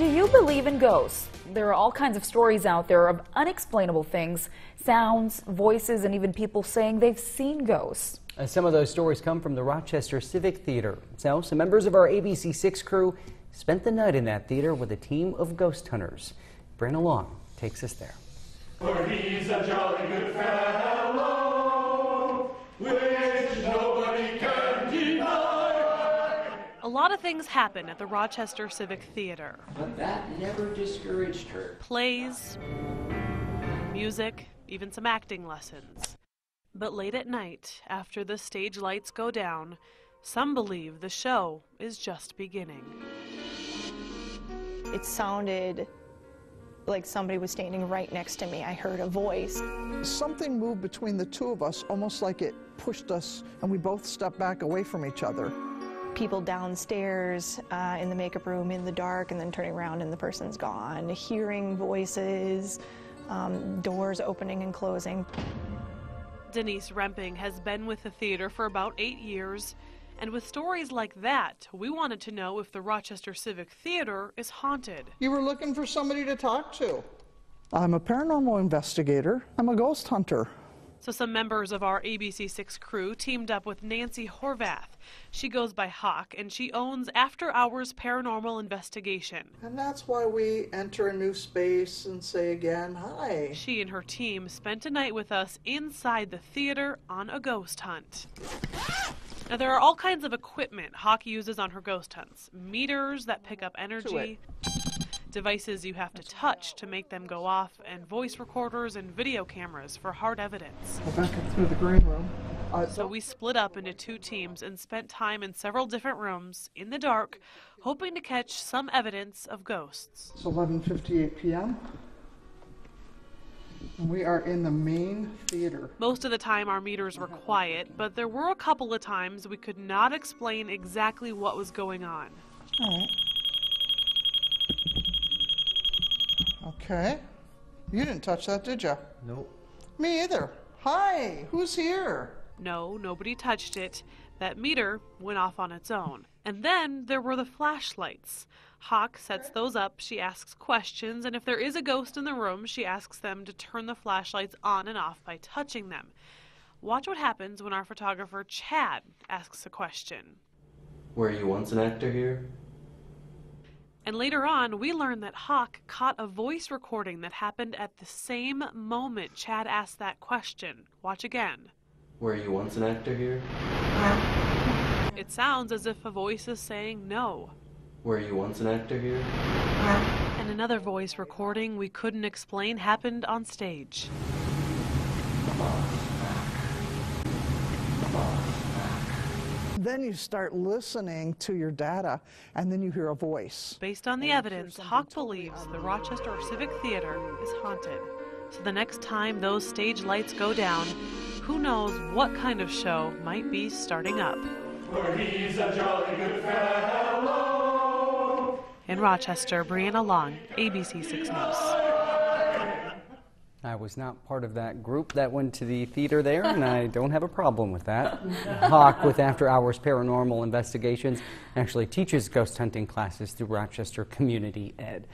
Do you believe in ghosts? There are all kinds of stories out there of unexplainable things, sounds, voices, and even people saying they've seen ghosts. Some of those stories come from the Rochester Civic Theatre. So, some members of our ABC6 crew spent the night in that theater with a team of ghost hunters. Brianna Long takes us there. For he's a jolly good fellow, which nobody can deny. A lot of things happen at the Rochester Civic Theatre. But that never discouraged her. Plays, music, even some acting lessons. But late at night, after the stage lights go down, some believe the show is just beginning. It sounded like somebody was standing right next to me. I heard a voice. Something moved between the two of us, almost like it pushed us, and we both stepped back away from each other. People downstairs in the makeup room in the dark, and then turning around and the person's gone. Hearing voices, doors opening and closing. Denise Remping has been with the theater for about 8 years, and with stories like that, we wanted to know if the Rochester Civic Theatre is haunted. You were looking for somebody to talk to. I'm a paranormal investigator. I'm a ghost hunter. So some members of our ABC6 crew teamed up with Nancy Horvath. She goes by Hawk, and she owns After Hours Paranormal Investigation. And that's why we enter a new space and say again, hi. She and her team spent a night with us inside the theater on a ghost hunt. Now, there are all kinds of equipment Hawk uses on her ghost hunts. Meters that pick up energy, devices you have to touch to make them go off, and voice recorders and video cameras for hard evidence. Go back up through the green room. So we split up into 2 teams and spent time in several different rooms in the dark, hoping to catch some evidence of ghosts. It's 11:58 p.m. We are in the main theater. Most of the time our meters were quiet, but there were a couple of times we could not explain exactly what was going on. All right. Okay. You didn't touch that, did you? Nope. Me either. Hi, who's here? No, nobody touched it. That meter went off on its own. And then there were the flashlights. Hawk sets those up, she asks questions, and if there is a ghost in the room, she asks them to turn the flashlights on and off by touching them. Watch what happens when our photographer Chad asks a question. Were you once an actor here? And later on, we learn that Hawk caught a voice recording that happened at the same moment Chad asked that question. Watch again. Were you once an actor here? It sounds as if a voice is saying no. Were you once an actor here? And another voice recording we couldn't explain happened on stage. Then you start listening to your data, and then you hear a voice. Based on the evidence, Hawk believes the Rochester Civic Theatre is haunted. So the next time those stage lights go down, who knows what kind of show might be starting up. For he's a jolly good fellow. In Rochester, Brianna Long, ABC6 News. I was not part of that group that went to the theater there, and I don't have a problem with that. Hawk with After Hours Paranormal Investigations actually teaches ghost hunting classes through Rochester Community Ed.